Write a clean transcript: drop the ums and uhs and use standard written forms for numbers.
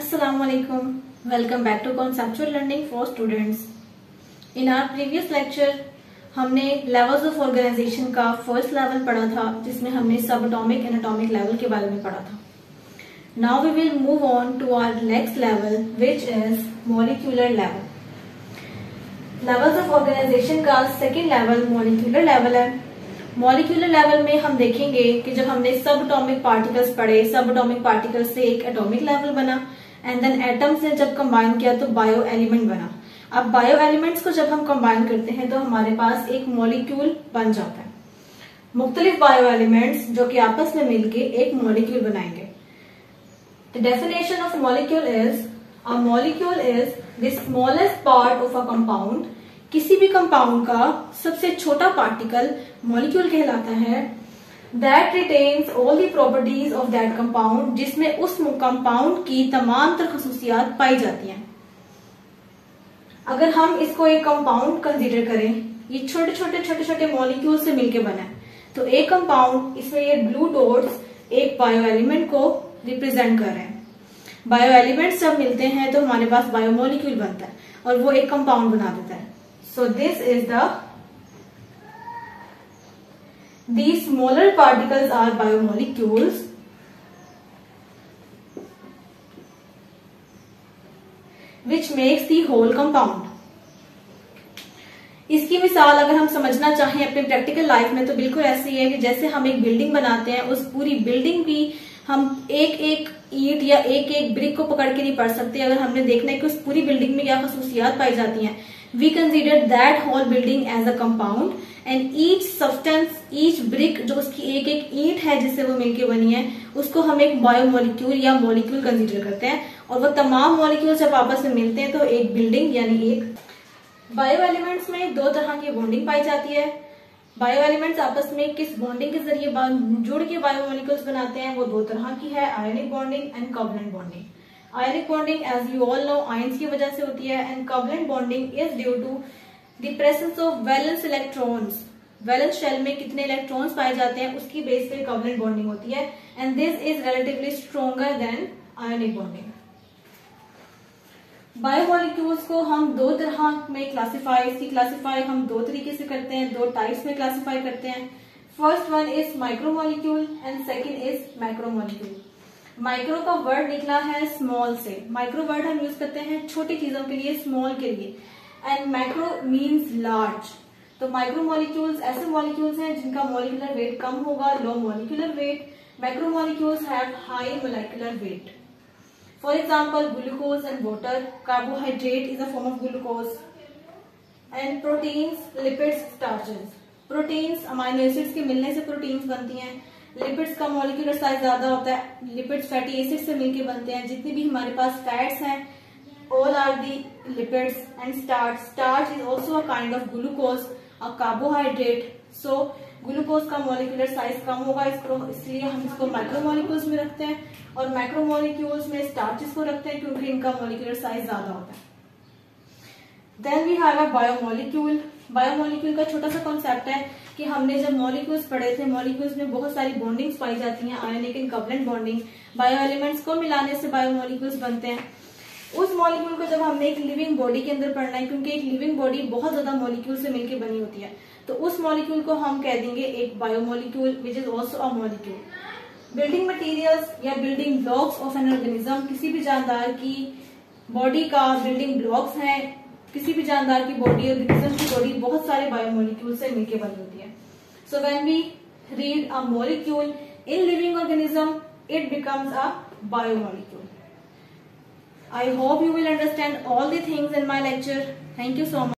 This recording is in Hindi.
Assalamu alaikum. Welcome back to Conceptual Learning for Students. In our previous lecture, हमने लेवल्स ऑफ ऑर्गेनाइजेशन का फर्स्ट लेवल पढ़ा था, जिसमें हमने सब एटॉमिक एंड एटॉमिक लेवल के बारे में पढ़ा था. Now we will move on to our next level, which is molecular level. Levels of organisation का सेकेंड लेवल मॉलिक्यूलर लेवल है. मॉलिक्यूलर लेवल में हम देखेंगे कि जब हमने सब एटॉमिक पार्टिकल्स पढ़े, सब एटॉमिक पार्टिकल्स से एक एटॉमिक लेवल बना एंड देन एटम्स ने जब कंबाइन किया तो बायो एलिमेंट बना. अब बायो एलिमेंट्स को जब हम कंबाइन करते हैं तो हमारे पास एक मॉलिक्यूल बन जाता है. मुख्तलिफ बायो एलिमेंट्स जो कि आपस में मिलके एक मॉलिक्यूल बनाएंगे. The definition of molecule is a molecule is the smallest part of a compound. किसी भी कंपाउंड का सबसे छोटा पार्टिकल मॉलिक्यूल कहलाता है. That retains all the properties of that compound, जिसमें उस कंपाउंड की तमाम तर खसूसियात पाई जाती हैं. अगर हम इसको एक कंपाउंड कंसीडर करें, ये छोटे छोटे मॉलिक्यूल से मिलकर बना है, तो एक कंपाउंड, इसमें ये ब्लू डॉट्स एक बायो एलिमेंट को रिप्रेजेंट कर रहे हैं. बायो एलिमेंट्स जब मिलते हैं तो हमारे पास बायो मॉलिक्यूल बनता है और वो एक कंपाउंड बना देता है. So this is these smaller particles are biomolecules which makes the whole compound. इसकी मिसाल अगर हम समझना चाहें अपने प्रैक्टिकल लाइफ में तो बिल्कुल ऐसी है कि जैसे हम एक बिल्डिंग बनाते हैं, उस पूरी बिल्डिंग भी हम एक एक ईंट या एक एक ब्रिक को पकड़ के नहीं पढ़ सकते. अगर हमने देखना है कि उस पूरी बिल्डिंग में क्या खसूसियात पाई जाती हैं, we consider that whole building as a compound and each substance, each brick जो उसकी एक एक ईंट है जिससे वो मिलके बनी है, उसको हम एक बायोमोलिक्यूल या मॉलिक्यूल कंसीडर करते हैं. और वो तमाम मॉलिक्यूल जब आपस में मिलते हैं तो एक बिल्डिंग यानी एक. बायो एलिमेंट्स में दो तरह की बॉन्डिंग पाई जाती है. बायो एलिमेंट्स आपस में किस बॉन्डिंग के जरिए जुड़ के बायोमोलिक्यूल्स बनाते हैं, वो दो तरह की है, ionic bonding and covalent bonding. Ionic bonding as you all know ions की वजह से होती है and covalent bonding is due to the presence of valence electrons. Valence shell में कितने इलेक्ट्रॉन्स पाए जाते हैं उसकी बेस पे कोवलेंट बॉन्डिंग होती है and this is relatively stronger than ionic bonding. Biomolecules को हम दो तरह में क्लासिफाई हम दो तरीके से करते हैं, दो टाइप्स में क्लासिफाई करते हैं. First one is micromolecule and second is macromolecule. Micro का वर्ड निकला है स्मॉल से. माइक्रो वर्ड हम यूज करते हैं छोटी चीजों के लिए, स्मॉल के लिए, एंड मैक्रो मींस लार्ज. तो माइक्रो मॉलिक्यूल्स ऐसे मॉलिक्यूल्स हैं जिनका मॉलिक्यूलर वेट कम होगा, low molecular weight. Macro molecules have high molecular weight. For example glucose and water. Carbohydrate is a form of glucose and proteins, lipids, starches. Proteins amino acids के मिलने से प्रोटीन्स बनती हैं. लिपिड्स का मॉलिक्यूलर साइज ज्यादा होता है. लिपिड्स फैटी एसिड से मिलके बनते हैं. जितनी भी हमारे पास फैट्स हैं, all are the lipids. And starch is also a kind of glucose, a carbohydrate. So glucose का मॉलिक्यूलर साइज कम होगा, इसलिए हम इसको माइक्रोमोलिक्यूल्स में रखते हैं, और मैक्रोमोलिक्यूल्स में स्टार्चेस को रखते हैं क्योंकि इनका मॉलिक्यूलर साइज ज्यादा होता है. Then we have a biomolecule. Biomolecule का छोटा सा कॉन्सेप्ट है कि हमने जब मॉलिक्यूल्स पढ़े थे, मॉलिक्यूल्स में बहुत सारी बॉन्डिंग्स पाई जाती हैं, ionic and covalent bonding. Bio elements को मिलाने से बायोमोलिक्यूल्स बनते हैं. उस मॉलिक्यूल को जब हमने एक लिविंग बॉडी के अंदर पढ़ना है, क्योंकि एक लिविंग बॉडी बहुत ज्यादा मॉलिक्यूल से मिलकर बनी होती है, तो उस मॉलिक्यूल को हम कह देंगे एक biomolecule which is also a molecule. Building materials या building blocks of an organism. किसी भी जानदार की बॉडी का बिल्डिंग ब्लॉक्स हैं. किसी भी जानदार की बॉडी, ऑर्गेनिज्म की बॉडी बहुत सारे बायोमोलिक्यूल से मिलकर बनी होती है. So when we read a molecule in living organism, it becomes a biomolecule. I hope you will understand all the things in my lecture. Thank you so much.